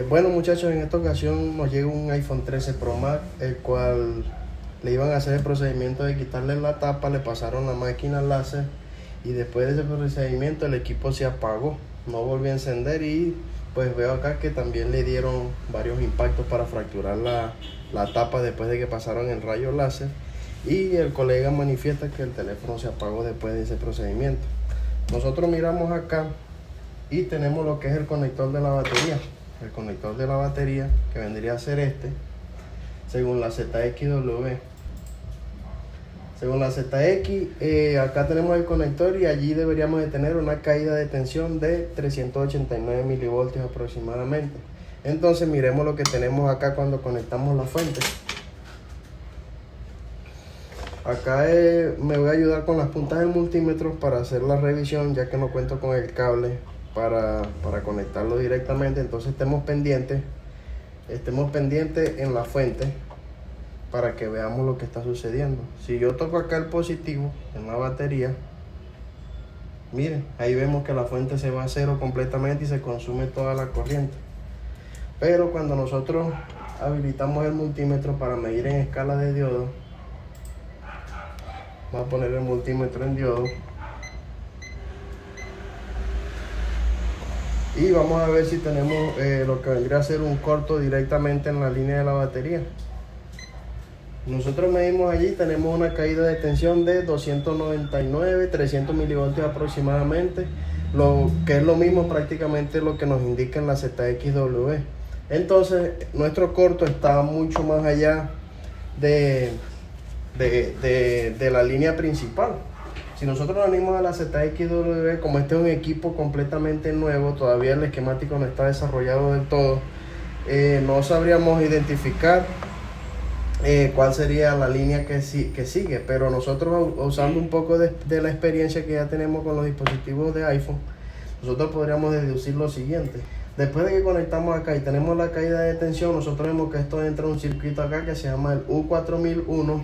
Bueno muchachos, en esta ocasión nos llega un iPhone 13 Pro Max, el cual le iban a hacer el procedimiento de quitarle la tapa, le pasaron la máquina láser y después de ese procedimiento el equipo se apagó, no volvió a encender y pues veo acá que también le dieron varios impactos para fracturar la tapa después de que pasaron el rayo láser, y el colega manifiesta que el teléfono se apagó después de ese procedimiento. Nosotros miramos acá y tenemos lo que es el conector de la batería. El conector de la batería, que vendría a ser este, según la ZXW. Según la ZX, acá tenemos el conector y allí deberíamos de tener una caída de tensión de 389 milivoltios aproximadamente. Entonces miremos lo que tenemos acá cuando conectamos la fuente. Acá me voy a ayudar con las puntas del multímetro para hacer la revisión, ya que no cuento con el cable para conectarlo directamente. Entonces estemos pendientes en la fuente para que veamos lo que está sucediendo. Si yo toco acá el positivo en la batería, miren, ahí vemos que la fuente se va a cero completamente y se consume toda la corriente. Pero cuando nosotros habilitamos el multímetro para medir en escala de diodo, vamos a poner el multímetro en diodo y vamos a ver si tenemos lo que vendría a ser un corto directamente en la línea de la batería. Nosotros medimos allí, tenemos una caída de tensión de 299, 300 milivoltios aproximadamente, lo que es lo mismo prácticamente lo que nos indica en la ZXW. Entonces nuestro corto está mucho más allá de la línea principal. Si nosotros nos unimos a la ZXW, como este es un equipo completamente nuevo, todavía el esquemático no está desarrollado del todo, no sabríamos identificar cuál sería la línea que sigue, pero nosotros, usando un poco de la experiencia que ya tenemos con los dispositivos de iPhone, nosotros podríamos deducir lo siguiente. Después de que conectamos acá y tenemos la caída de tensión, nosotros vemos que esto entra en un circuito acá que se llama el U4001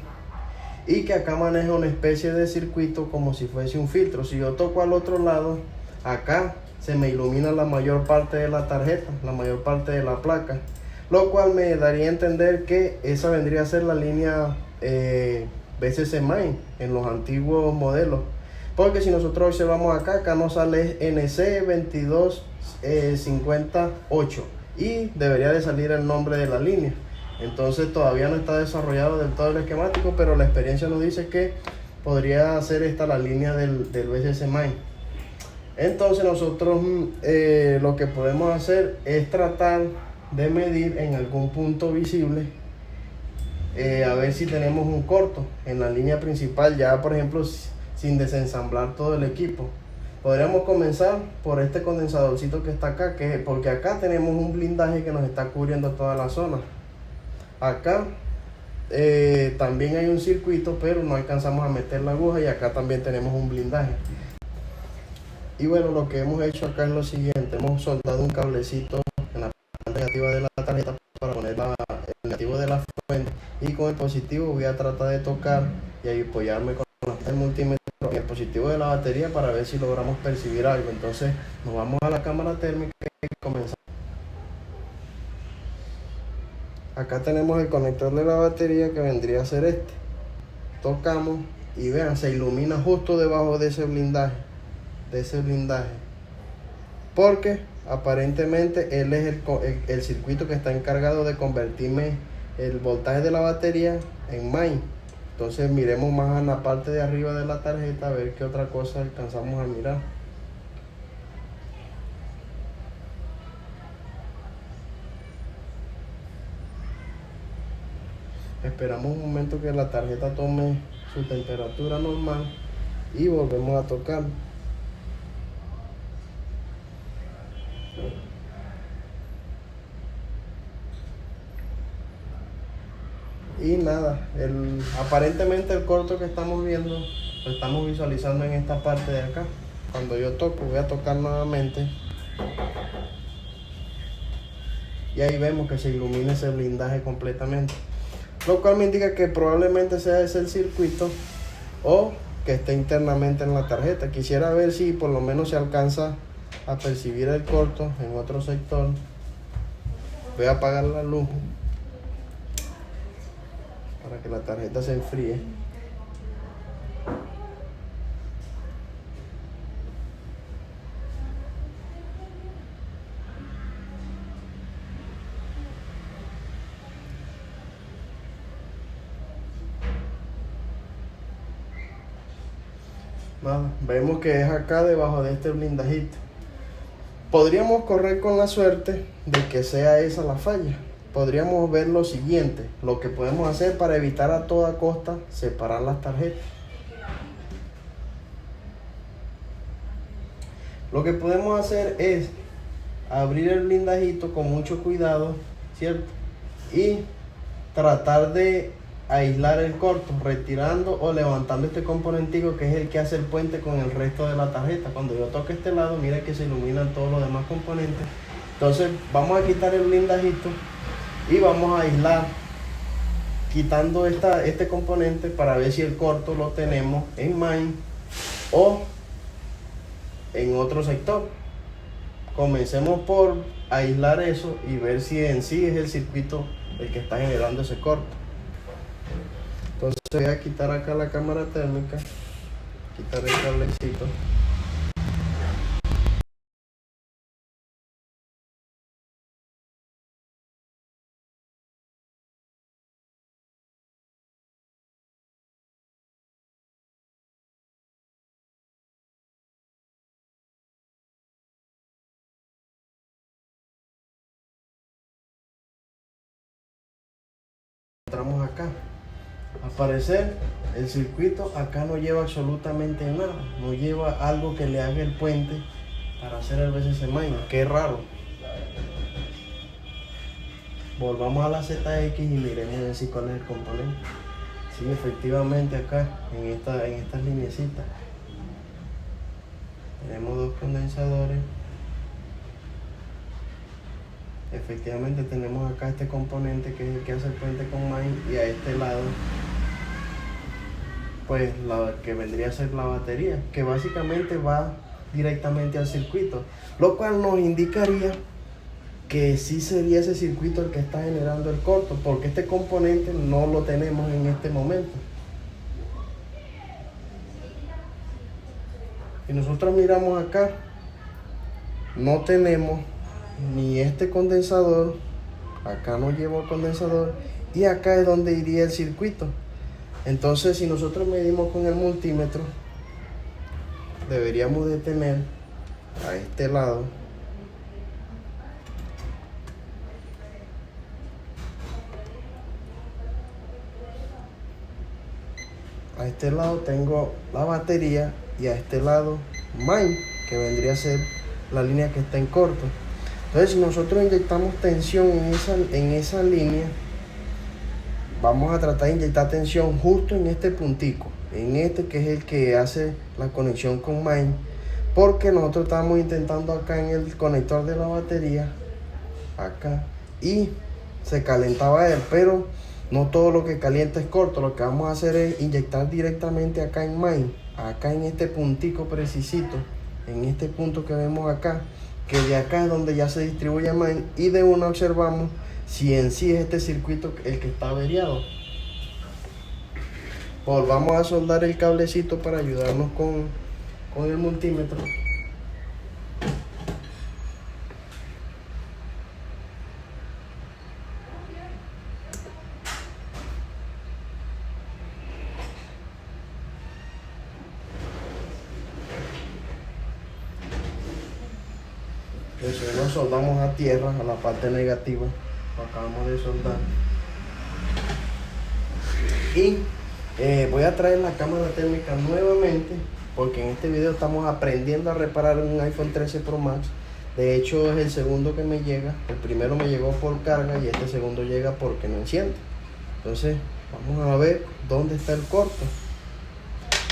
y que acá maneja una especie de circuito como si fuese un filtro. Si yo toco al otro lado, acá se me ilumina la mayor parte de la tarjeta, la mayor parte de la placa, lo cual me daría a entender que esa vendría a ser la línea BCC Main en los antiguos modelos, porque si nosotros observamos acá nos sale NC2258 y debería de salir el nombre de la línea. Entonces todavía no está desarrollado del todo el esquemático, pero la experiencia nos dice que podría ser esta la línea del BCC Main. Entonces nosotros lo que podemos hacer es tratar de medir en algún punto visible, a ver si tenemos un corto en la línea principal, ya por ejemplo sin desensamblar todo el equipo. Podríamos comenzar por este condensadorcito que está acá, porque acá tenemos un blindaje que nos está cubriendo toda la zona. Acá también hay un circuito, pero no alcanzamos a meter la aguja, y acá también tenemos un blindaje. Y bueno, lo que hemos hecho acá es lo siguiente: hemos soldado un cablecito en la parte negativa de la tarjeta para poner el negativo de la fuente, y con el positivo voy a tratar de tocar y apoyarme con el multímetro en el positivo de la batería para ver si logramos percibir algo. Entonces nos vamos a la cámara térmica y comenzamos. Acá tenemos el conector de la batería, que vendría a ser este. Tocamos y vean, se ilumina justo debajo de ese blindaje, porque aparentemente él es el circuito que está encargado de convertirme el voltaje de la batería en main. Entonces miremos más en la parte de arriba de la tarjeta a ver qué otra cosa alcanzamos a mirar. Esperamos un momento que la tarjeta tome su temperatura normal y volvemos a tocar. Y nada, aparentemente el corto que estamos viendo lo estamos visualizando en esta parte de acá. Cuando yo toco, voy a tocar nuevamente y ahí vemos que se ilumina ese blindaje completamente, lo cual me indica que probablemente sea ese el circuito o que esté internamente en la tarjeta. Quisiera ver si por lo menos se alcanza a percibir el corto en otro sector. Voy a apagar la luz para que la tarjeta se enfríe. Nada, vemos que es acá debajo de este blindajito. Podríamos correr con la suerte de que sea esa la falla. Podríamos ver lo siguiente, lo que podemos hacer para evitar a toda costa separar las tarjetas. Lo que podemos hacer es abrir el blindajito con mucho cuidado, ¿cierto? Y tratar de aislar el corto, retirando o levantando este componentico que es el que hace el puente con el resto de la tarjeta. Cuando yo toque este lado, mira que se iluminan todos los demás componentes. Entonces vamos a quitar el blindajito y vamos a aislar quitando este componente para ver si el corto lo tenemos en main o en otro sector. Comencemos por aislar eso y ver si en sí es el circuito el que está generando ese corto. Entonces voy a quitar acá la cámara térmica, quitar el cablecito. Entramos acá. Al parecer el circuito acá no lleva absolutamente nada, no lleva algo que le haga el puente para hacer el VCC main. Qué raro. Volvamos a la ZX y miremos a ver si cuál es el componente. Sí, efectivamente acá en estas lineecitas tenemos dos condensadores. Efectivamente tenemos acá este componente que es el que hace el puente con main, y a este lado pues la que vendría a ser la batería, que básicamente va directamente al circuito, lo cual nos indicaría que sí sería ese circuito el que está generando el corto, porque este componente no lo tenemos en este momento. Y nosotros miramos acá, no tenemos ni este condensador, acá no llevo el condensador, y acá es donde iría el circuito. Entonces, si nosotros medimos con el multímetro, deberíamos de tener a este lado tengo la batería y a este lado main, que vendría a ser la línea que está en corto. Entonces, si nosotros inyectamos tensión en esa línea, vamos a tratar de inyectar tensión justo en este puntico, en este que es el que hace la conexión con main, porque nosotros estamos intentando acá en el conector de la batería, acá, y se calentaba él, pero no todo lo que calienta es corto. Lo que vamos a hacer es inyectar directamente acá en main, acá en este puntico precisito, en este punto que vemos acá, que de acá es donde ya se distribuye main, y de una observamos si en sí es este circuito el que está averiado. Volvamos a soldar el cablecito para ayudarnos con el multímetro. Eso lo soldamos a tierra, a la parte negativa. Lo acabamos de soldar. Y voy a traer la cámara térmica nuevamente, porque en este video estamos aprendiendo a reparar un iPhone 13 Pro Max. De hecho, es el segundo que me llega. El primero me llegó por carga y este segundo llega porque no enciende. Entonces vamos a ver dónde está el corto.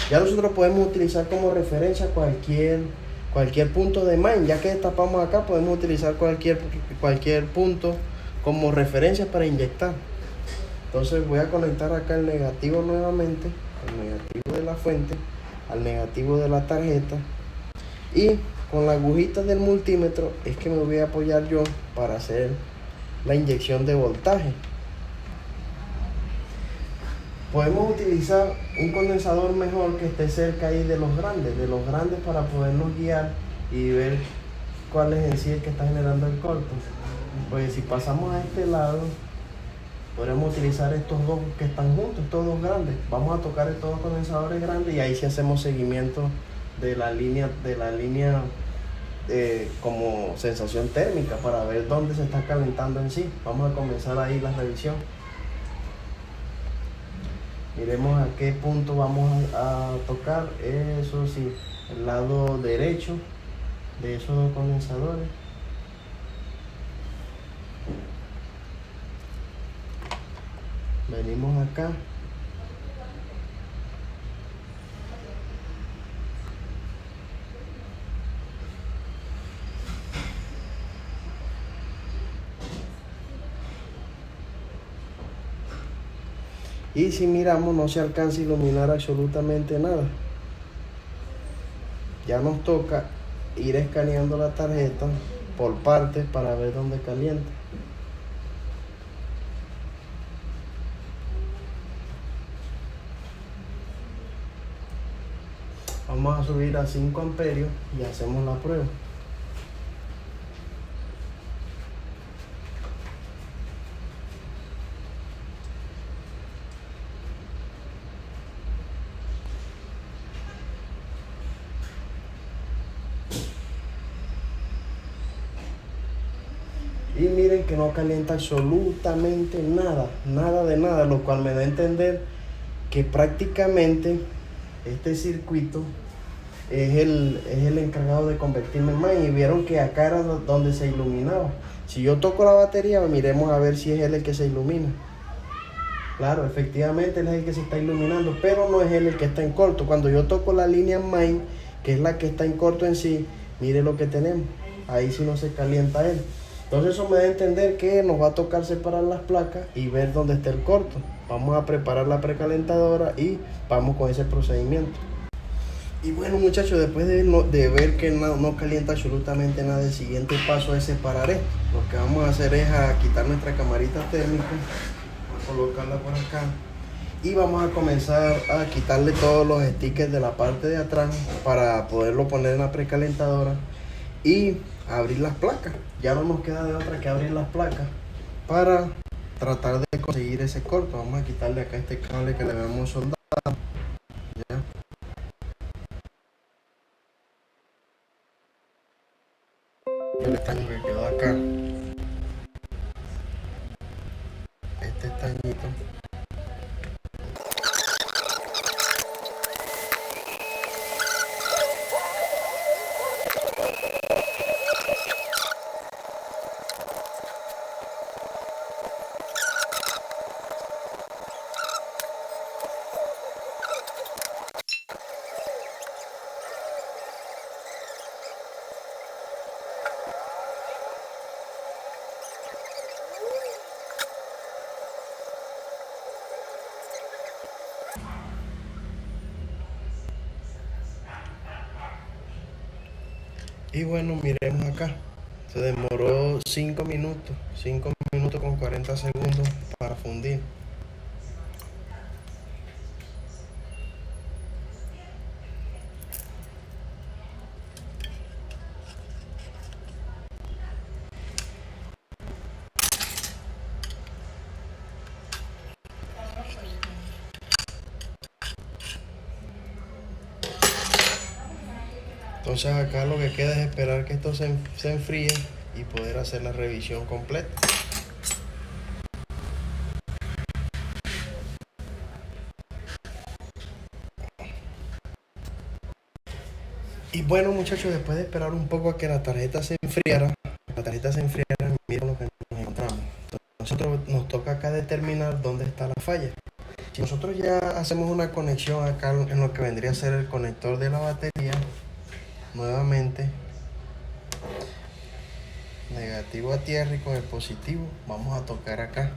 Ya nosotros podemos utilizar como referencia cualquier punto de main. Ya que destapamos acá, podemos utilizar cualquier punto como referencia para inyectar. Entonces voy a conectar acá el negativo nuevamente, el negativo de la fuente al negativo de la tarjeta, y con la agujita del multímetro es que me voy a apoyar yo para hacer la inyección de voltaje. Podemos utilizar un condensador mejor que esté cerca ahí de los grandes para podernos guiar y ver cuál es en sí el que está generando el corto. Pues si pasamos a este lado, podremos utilizar estos dos que están juntos, estos dos grandes. Vamos a tocar estos dos condensadores grandes y ahí sí hacemos seguimiento de la línea como sensación térmica para ver dónde se está calentando en sí. Vamos a comenzar ahí la revisión. Miremos a qué punto vamos a tocar. Eso sí, el lado derecho de esos dos condensadores. Venimos acá. Y si miramos, no se alcanza a iluminar absolutamente nada. Ya nos toca ir escaneando la tarjeta por partes para ver dónde calienta. Vamos a subir a 5 amperios y hacemos la prueba. Y miren que no calienta absolutamente nada, nada de nada, lo cual me da a entender que prácticamente este circuito es el encargado de convertirme en main. Y vieron que acá era donde se iluminaba. Si yo toco la batería, miremos a ver si es él el que se ilumina. Claro, efectivamente él es el que se está iluminando, pero no es él el que está en corto. Cuando yo toco la línea main, que es la que está en corto en sí, mire lo que tenemos. Ahí sí no se calienta él. Entonces eso me da a entender que nos va a tocar separar las placas y ver dónde está el corto. Vamos a preparar la precalentadora y vamos con ese procedimiento. Y bueno, muchachos, después de ver que no calienta absolutamente nada, el siguiente paso es separar esto. Lo que vamos a hacer es quitar nuestra camarita térmica, colocarla por acá y vamos a comenzar a quitarle todos los stickers de la parte de atrás para poderlo poner en la precalentadora y abrir las placas. Ya no nos queda de otra que abrir las placas para tratar de conseguir ese corto. Vamos a quitarle acá este cable que le habíamos soldado. ¿Ya? El estaño que quedó acá, este estañito. Y bueno, miremos acá. Se demoró 5 minutos con 40 segundos para fundir. Entonces acá lo que queda es esperar que esto se enfríe y poder hacer la revisión completa. Y bueno, muchachos, después de esperar un poco a que la tarjeta se enfriara, miren lo que nos encontramos. Nosotros nos toca acá determinar dónde está la falla. Si nosotros ya hacemos una conexión acá en lo que vendría a ser el conector de la batería, nuevamente negativo a tierra y con el positivo vamos a tocar acá.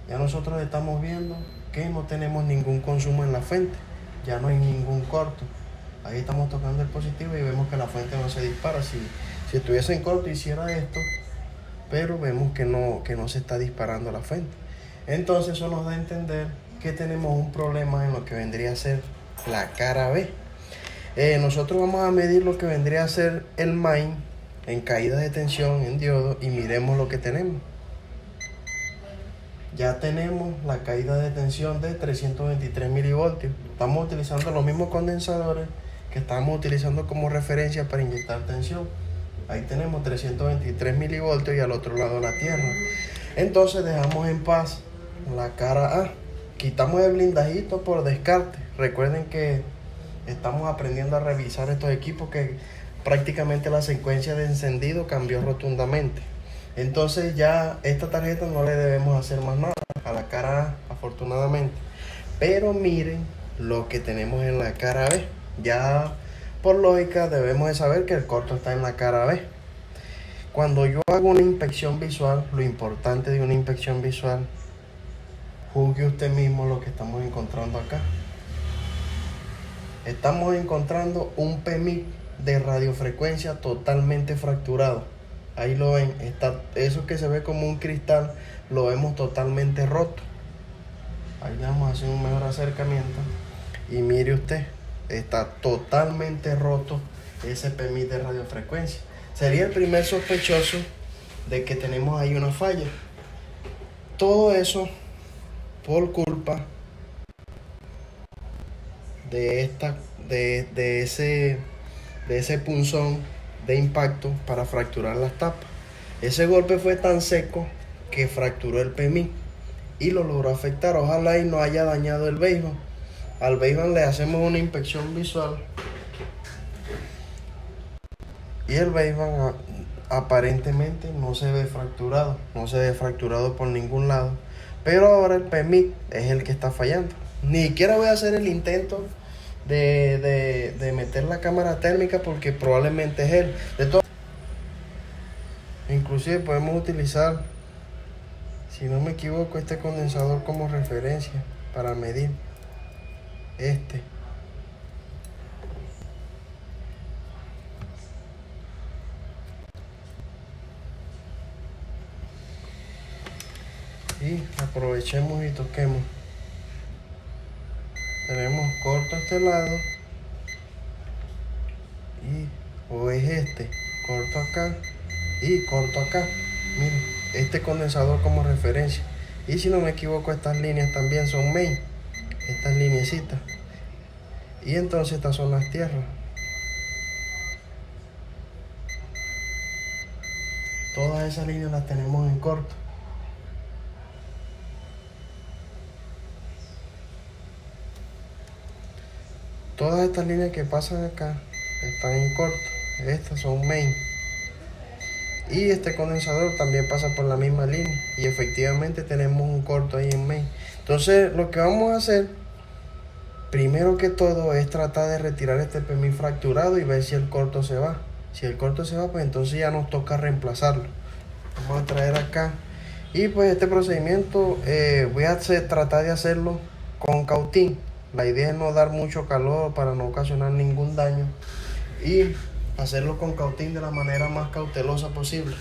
Ya nosotros estamos viendo que no tenemos ningún consumo en la fuente, ya no hay ningún corto. Ahí estamos tocando el positivo y vemos que la fuente no se dispara. Si estuviese en corto hiciera esto, pero vemos que no se está disparando la fuente. Entonces eso nos da a entender que tenemos un problema en lo que vendría a ser la cara B. Nosotros vamos a medir lo que vendría a ser el main en caída de tensión en diodo y miremos lo que tenemos. Ya tenemos la caída de tensión de 323 milivoltios. Estamos utilizando los mismos condensadores que estamos utilizando como referencia para inyectar tensión. Ahí tenemos 323 milivoltios y al otro lado la tierra. Entonces dejamos en paz la cara A. Quitamos el blindajito por descarte. Recuerden que estamos aprendiendo a revisar estos equipos que prácticamente la secuencia de encendido cambió rotundamente. Entonces ya esta tarjeta no le debemos hacer más nada a la cara A, afortunadamente. Pero miren lo que tenemos en la cara B. Ya por lógica debemos de saber que el corto está en la cara B. Cuando yo hago una inspección visual, lo importante de una inspección visual, juzgue usted mismo lo que estamos encontrando acá. Estamos encontrando un PMIC de radiofrecuencia totalmente fracturado. Ahí lo ven, eso que se ve como un cristal, lo vemos totalmente roto. Ahí le vamos a hacer un mejor acercamiento. Y mire usted, está totalmente roto ese PMIC de radiofrecuencia. Sería el primer sospechoso de que tenemos ahí una falla. Todo eso por culpa de ese punzón de impacto para fracturar las tapas. Ese golpe fue tan seco que fracturó el PMI y lo logró afectar. Ojalá y no haya dañado el béisbol. Al béisbol le hacemos una inspección visual y el béisbol aparentemente no se ve fracturado, por ningún lado. Pero ahora el PMI es el que está fallando. Ni siquiera voy a hacer el intento de meter la cámara térmica porque probablemente es él. Inclusive podemos utilizar, si no me equivoco, este condensador como referencia para medir y aprovechemos y toquemos. Tenemos corto a este lado o es corto acá y corto acá. Miren, este condensador como referencia. Y si no me equivoco, estas líneas también son main, estas lineecitas. Y entonces estas son las tierras. Todas esas líneas las tenemos en corto. Todas estas líneas que pasan acá están en corto. Estas son main. Y este condensador también pasa por la misma línea. Y efectivamente tenemos un corto ahí en main. Entonces lo que vamos a hacer, primero que todo, es tratar de retirar este PMI fracturado y ver si el corto se va. Si el corto se va, pues entonces ya nos toca reemplazarlo. Vamos a traer acá. Y pues este procedimiento voy a tratar de hacerlo con cautín. La idea es no dar mucho calor para no ocasionar ningún daño y hacerlo con cautín de la manera más cautelosa posible.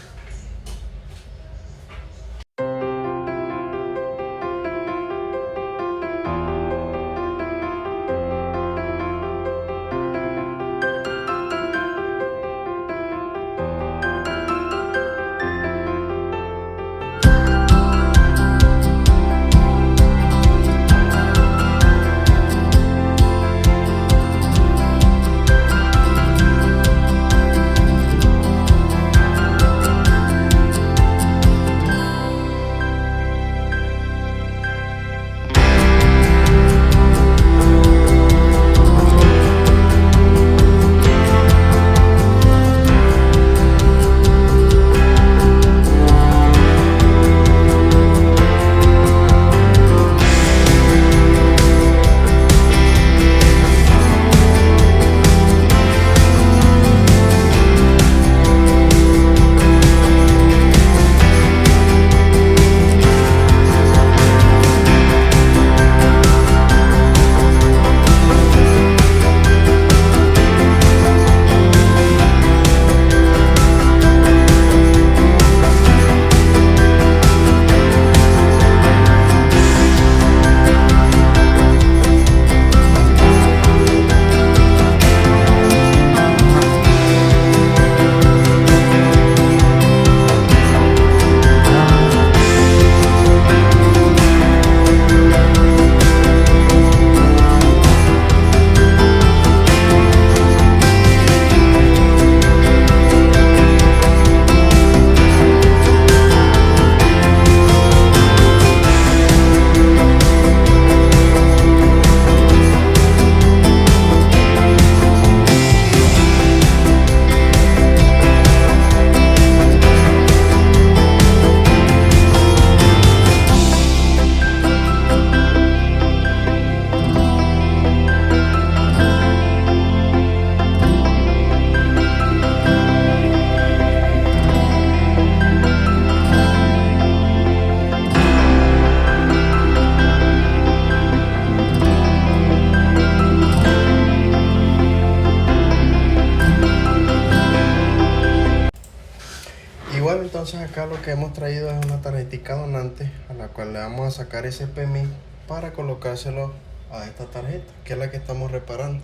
entonces acá lo que hemos traído es una tarjetita donante a la cual le vamos a sacar ese PMI para colocárselo a esta tarjeta, que es la que estamos reparando.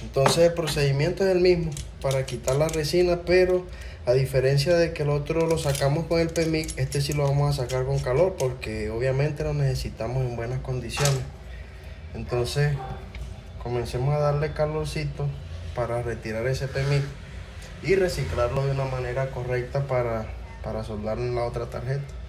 Entonces el procedimiento es el mismo para quitar la resina, pero a diferencia de que el otro lo sacamos con el PMIC, este sí lo vamos a sacar con calor porque obviamente lo necesitamos en buenas condiciones. Entonces comencemos a darle calorcito para retirar ese PMIC y reciclarlo de una manera correcta para soldar en la otra tarjeta.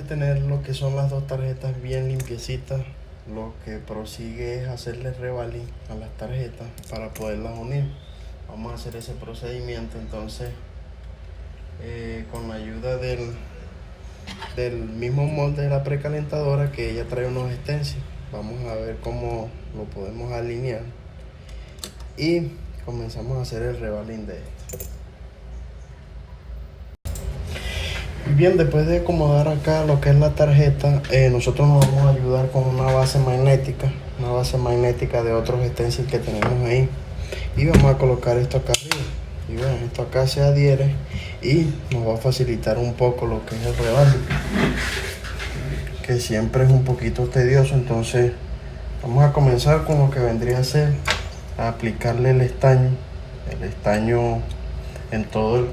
tener lo que son las dos tarjetas bien limpiecitas, lo que prosigue es hacerle revalí a las tarjetas para poderlas unir. vamos a hacer ese procedimiento. Entonces con la ayuda del mismo molde de la precalentadora, que ella trae unos stencils, vamos a ver cómo lo podemos alinear y comenzamos a hacer el rebalín de esto. Bien, después de acomodar acá lo que es la tarjeta, nosotros nos vamos a ayudar con una base magnética de otros stencils que tenemos ahí, y vamos a colocar esto acá arriba. Y bueno, esto acá se adhiere y nos va a facilitar un poco lo que es el rebalde, que siempre es un poquito tedioso. Entonces vamos a comenzar con lo que vendría a ser a aplicarle el estaño en todos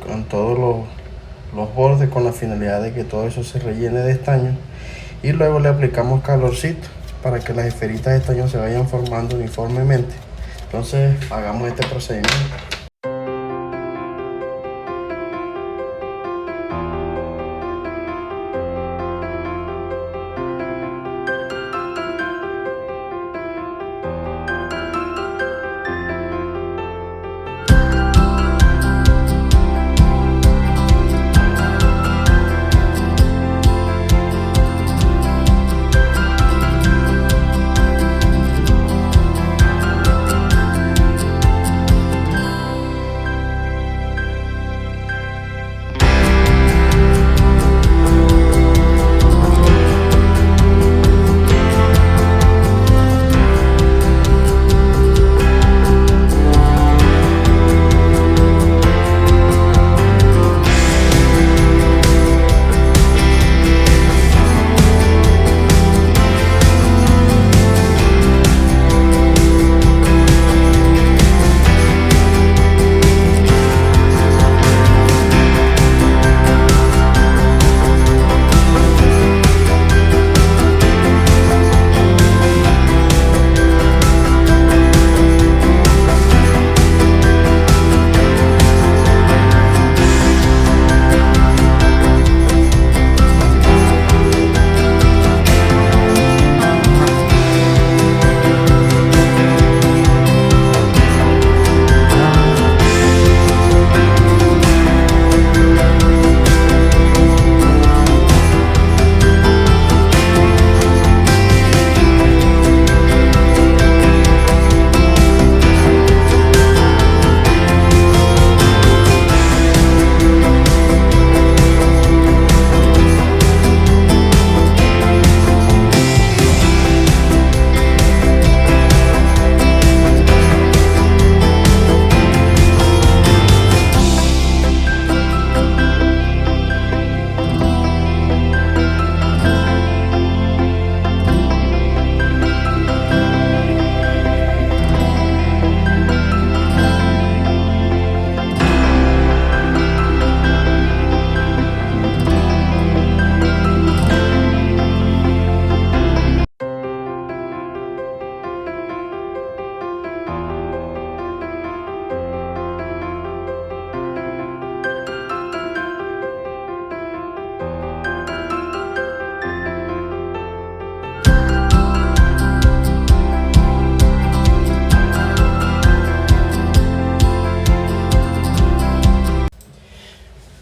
los bordes, con la finalidad de que todo eso se rellene de estaño, y luego le aplicamos calorcito para que las esferitas de estaño se vayan formando uniformemente. Entonces hagamos este procedimiento.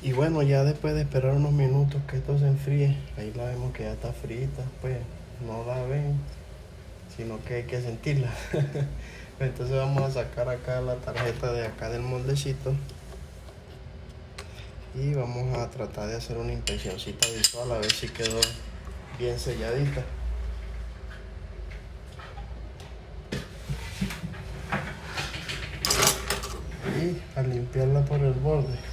Y bueno, ya después de esperar unos minutos que esto se enfríe, ahí la vemos que ya está frita, pues no la ven, sino que hay que sentirla. Entonces vamos a sacar acá la tarjeta de acá del moldecito y vamos a tratar de hacer una inspeccióncita visual a ver si quedó bien selladita. Y a limpiarla por el borde.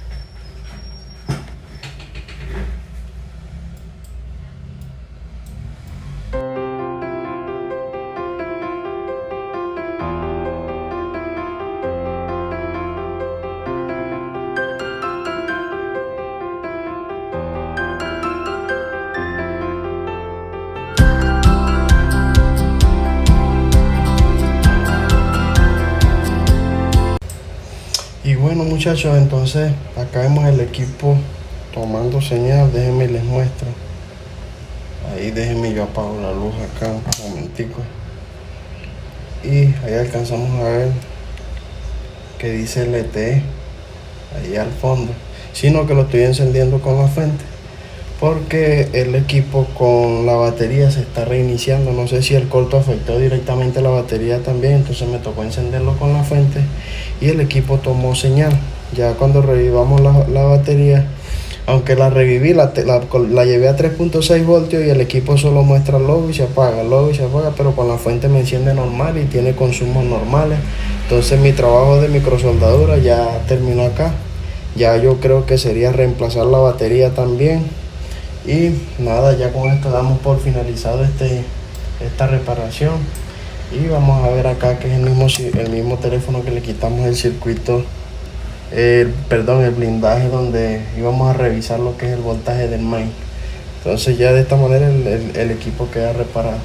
Y bueno, muchachos, entonces acá vemos el equipo tomando señal. Déjenme les muestro. Ahí déjenme yo apago la luz acá un momentico. Y ahí alcanzamos a ver que dice LTE ahí al fondo, sino que lo estoy encendiendo con la fuente porque el equipo con la batería se está reiniciando. No sé si el corto afectó directamente la batería también, entonces me tocó encenderlo con la fuente y el equipo tomó señal. Ya cuando revivamos la batería, aunque la reviví, la llevé a 3.6 voltios y el equipo solo muestra logo y se apaga, pero con la fuente me enciende normal y tiene consumos normales. Entonces mi trabajo de microsoldadura ya terminó acá. Ya yo creo que sería reemplazar la batería también. Y nada, ya con esto damos por finalizado esta reparación. Y vamos a ver acá que es el mismo teléfono que le quitamos el circuito, el blindaje donde íbamos a revisar lo que es el voltaje del main. Entonces ya de esta manera el equipo queda reparado.